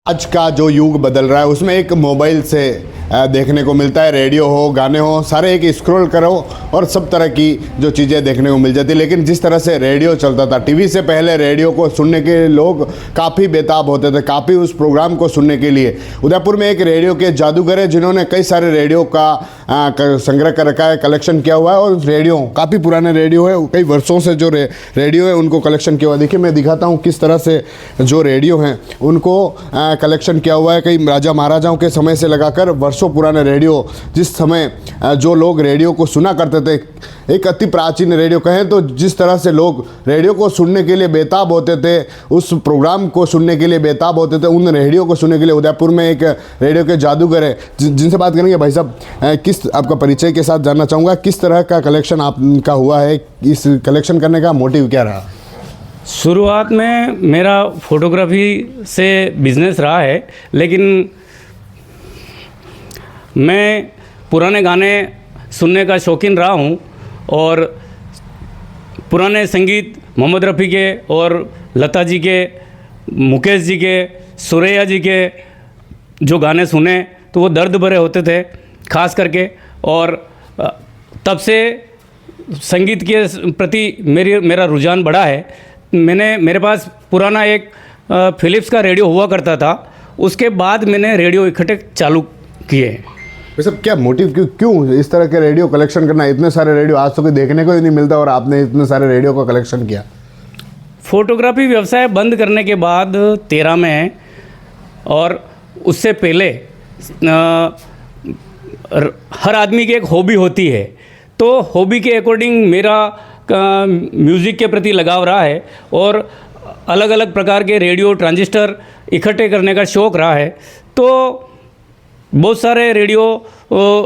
आज का जो युग बदल रहा है उसमें एक मोबाइल से देखने को मिलता है, रेडियो हो, गाने हो, सारे एक स्क्रॉल करो और सब तरह की जो चीज़ें देखने को मिल जाती है। लेकिन जिस तरह से रेडियो चलता था, टीवी से पहले रेडियो को सुनने के लोग काफ़ी बेताब होते थे, काफ़ी उस प्रोग्राम को सुनने के लिए। उदयपुर में एक रेडियो के जादूगर है जिन्होंने कई सारे रेडियो का संग्रह कर रखा है, कलेक्शन किया हुआ है। और रेडियो काफ़ी पुराने रेडियो है, कई वर्षों से जो रेडियो है उनको कलेक्शन किया हुआ है। देखिए मैं दिखाता हूँ किस तरह से जो रेडियो हैं उनको कलेक्शन किया हुआ है, कई राजा महाराजाओं के समय से लगाकर वर्षों पुराने रेडियो। जिस समय जो लोग रेडियो को सुना करते थे, एक अति प्राचीन रेडियो कहें तो, जिस तरह से लोग रेडियो को सुनने के लिए बेताब होते थे, उस प्रोग्राम को सुनने के लिए बेताब होते थे, उन रेडियो को सुनने के लिए उदयपुर में एक रेडियो के जादूगर है जिनसे बात करेंगे। भाई साहब, किस आपका परिचय के साथ जानना चाहूँगा, किस तरह का कलेक्शन आपका हुआ है, इस कलेक्शन करने का मोटिव क्या रहा? शुरुआत में मेरा फोटोग्राफी से बिज़नेस रहा है, लेकिन मैं पुराने गाने सुनने का शौकीन रहा हूँ और पुराने संगीत मोहम्मद रफ़ी के और लता जी के, मुकेश जी के, सुरैया जी के जो गाने सुने तो वो दर्द भरे होते थे ख़ास करके। और तब से संगीत के प्रति मेरा रुझान बढ़ा है। मेरे पास पुराना एक फ़िलिप्स का रेडियो हुआ करता था, उसके बाद मैंने रेडियो इकट्ठे चालू किए। वैसे क्या मोटिव, क्यों इस तरह के रेडियो कलेक्शन करना? इतने सारे रेडियो आज तो कोई देखने को ही नहीं मिलता और आपने इतने सारे रेडियो का कलेक्शन किया। फोटोग्राफी व्यवसाय बंद करने के बाद 13 में और उससे पहले हर आदमी की एक हॉबी होती है, तो हॉबी के अकॉर्डिंग मेरा म्यूज़िक के प्रति लगाव रहा है और अलग अलग प्रकार के रेडियो ट्रांजिस्टर इकट्ठे करने का शौक़ रहा है। तो बहुत सारे रेडियो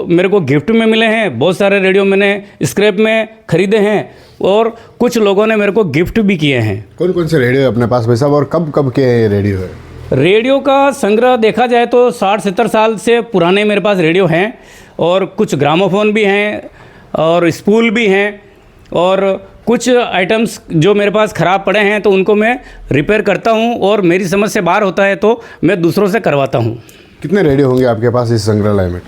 मेरे को गिफ्ट में मिले हैं, बहुत सारे रेडियो मैंने स्क्रैप में ख़रीदे हैं और कुछ लोगों ने मेरे को गिफ्ट भी किए हैं। कौन कौन से रेडियो है अपने पास भाई साहब, और कब कब के रेडियो है? रेडियो का संग्रह देखा जाए तो 60-70 साल से पुराने मेरे पास रेडियो हैं और कुछ ग्रामोफोन भी हैं और स्पूल भी हैं और कुछ आइटम्स जो मेरे पास ख़राब पड़े हैं तो उनको मैं रिपेयर करता हूं और मेरी समझ से बाहर होता है तो मैं दूसरों से करवाता हूं। कितने रेडियो होंगे आपके पास इस संग्रहालय में?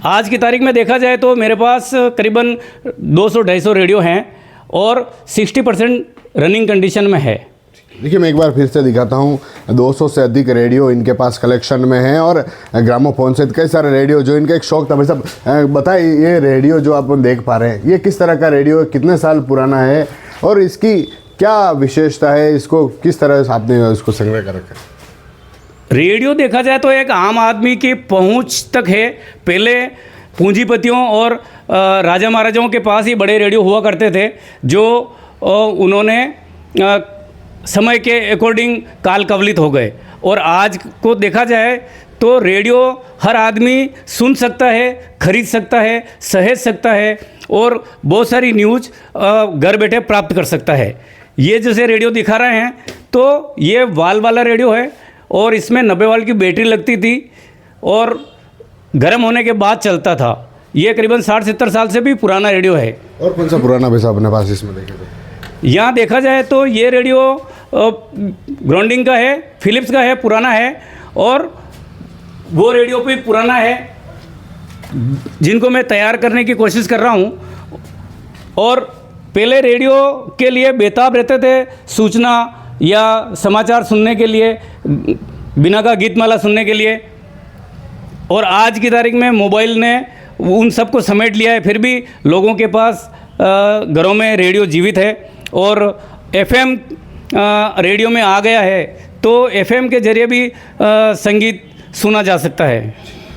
आज की तारीख में देखा जाए तो मेरे पास करीबन 200-250 रेडियो हैं और 60% रनिंग कंडीशन में है। देखिए मैं एक बार फिर से दिखाता हूँ, 200 से अधिक रेडियो इनके पास कलेक्शन में है और ग्रामोफोन से कई सारे रेडियो जो इनका एक शौक था। भाई साहब बताइए, ये रेडियो जो आप देख पा रहे हैं ये किस तरह का रेडियो है, कितने साल पुराना है और इसकी क्या विशेषता है, इसको किस तरह से आपने इसको संग्रह कर रखा है? रेडियो देखा जाए तो एक आम आदमी की पहुंच तक है। पहले पूंजीपतियों और राजा महाराजाओं के पास ही बड़े रेडियो हुआ करते थे जो उन्होंने समय के अकॉर्डिंग काल कवलित हो गए। और आज को देखा जाए तो रेडियो हर आदमी सुन सकता है, खरीद सकता है, सहेज सकता है और बहुत सारी न्यूज़ घर बैठे प्राप्त कर सकता है। ये जैसे रेडियो दिखा रहे हैं तो ये वाल वाला रेडियो है और इसमें 90 वाट की बैटरी लगती थी और गर्म होने के बाद चलता था। ये करीबन 60-70 साल से भी पुराना रेडियो है। और कौन सा पुराना वैसा अपने पास इसमें देखे तो? यहाँ देखा जाए तो ये रेडियो ग्राउंडिंग का है, फिलिप्स का है, पुराना है और वो रेडियो भी पुराना है जिनको मैं तैयार करने की कोशिश कर रहा हूँ। और पहले रेडियो के लिए बेताब रहते थे सूचना या समाचार सुनने के लिए, बिना का गीतमाला सुनने के लिए, और आज की तारीख में मोबाइल ने उन सब को समेट लिया है। फिर भी लोगों के पास घरों में रेडियो जीवित है और एफएम रेडियो में आ गया है तो एफएम के जरिए भी संगीत सुना जा सकता है।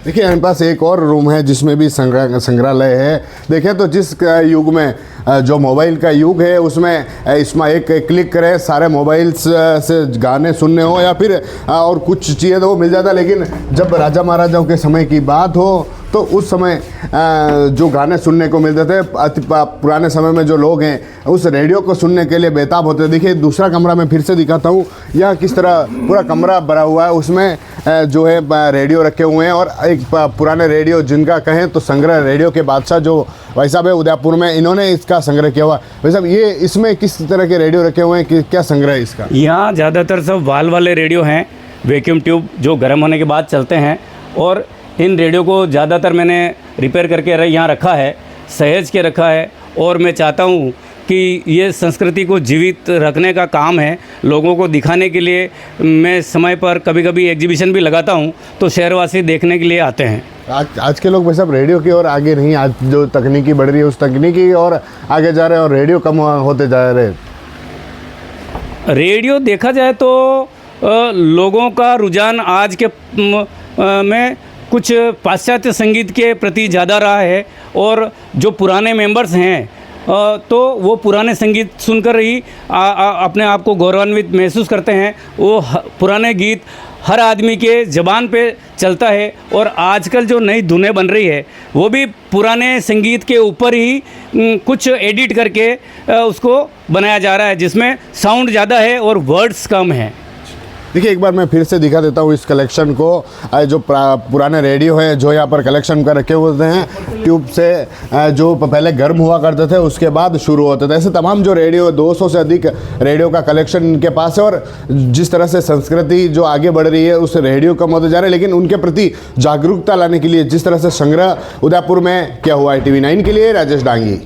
देखिए हमारे पास एक और रूम है जिसमें भी संग्रहालय है। देखें तो जिस युग में जो मोबाइल का युग है उसमें इसमें एक क्लिक करें सारे मोबाइल्स से गाने सुनने हो या फिर और कुछ चीज़ें तो वो मिल जाता। लेकिन जब राजा महाराजाओं के समय की बात हो तो उस समय जो गाने सुनने को मिलते थे, अति पुराने समय में जो लोग हैं उस रेडियो को सुनने के लिए बेताब होते थे। देखिए दूसरा कमरा मैं फिर से दिखाता हूँ, यह किस तरह पूरा कमरा भरा हुआ है, उसमें जो है रेडियो रखे हुए हैं और एक पुराने रेडियो जिनका कहें तो संग्रह रेडियो के बादशाह जो भाई साहब है उदयपुर में, इन्होंने इसका संग्रह किया हुआ। भाई साहब ये इसमें किस तरह के रेडियो रखे हुए हैं, क्या संग्रह है इसका? यहाँ ज़्यादातर सब वाल वाले रेडियो हैं वैक्यूम ट्यूब जो गर्म होने के बाद चलते हैं। और इन रेडियो को ज़्यादातर मैंने रिपेयर करके यहाँ रखा है, सहेज के रखा है। और मैं चाहता हूँ कि ये संस्कृति को जीवित रखने का काम है। लोगों को दिखाने के लिए मैं समय पर कभी कभी एग्जीबिशन भी लगाता हूँ, तो शहरवासी देखने के लिए आते हैं। आज के लोग भाई साहब रेडियो की ओर आगे नहीं, आज जो तकनीकी बढ़ रही है उस तकनीकी की ओर आगे जा रहे हैं और रेडियो कम होते जा रहे हैं। रेडियो देखा जाए तो लोगों का रुझान आज के में कुछ पाश्चात्य संगीत के प्रति ज़्यादा रहा है। और जो पुराने मेंबर्स हैं तो वो पुराने संगीत सुनकर ही अपने आप को गौरवान्वित महसूस करते हैं। वो पुराने गीत हर आदमी के ज़बान पे चलता है। और आजकल जो नई धुनें बन रही है वो भी पुराने संगीत के ऊपर ही कुछ एडिट करके उसको बनाया जा रहा है, जिसमें साउंड ज़्यादा है और वर्ड्स कम हैं। देखिए एक बार मैं फिर से दिखा देता हूँ इस कलेक्शन को। जो पुराने रेडियो हैं जो यहाँ पर कलेक्शन कर रखे होते हैं ट्यूब से, जो पहले गर्म हुआ करते थे उसके बाद शुरू होते थे। ऐसे तमाम जो रेडियो 200 से अधिक रेडियो का कलेक्शन इनके पास है। और जिस तरह से संस्कृति जो आगे बढ़ रही है उस रेडियो कम होते जा रहे हैं, लेकिन उनके प्रति जागरूकता लाने के लिए जिस तरह से संग्रह उदयपुर में क्या हुआ है। TV9 के लिए राजेश डांगी।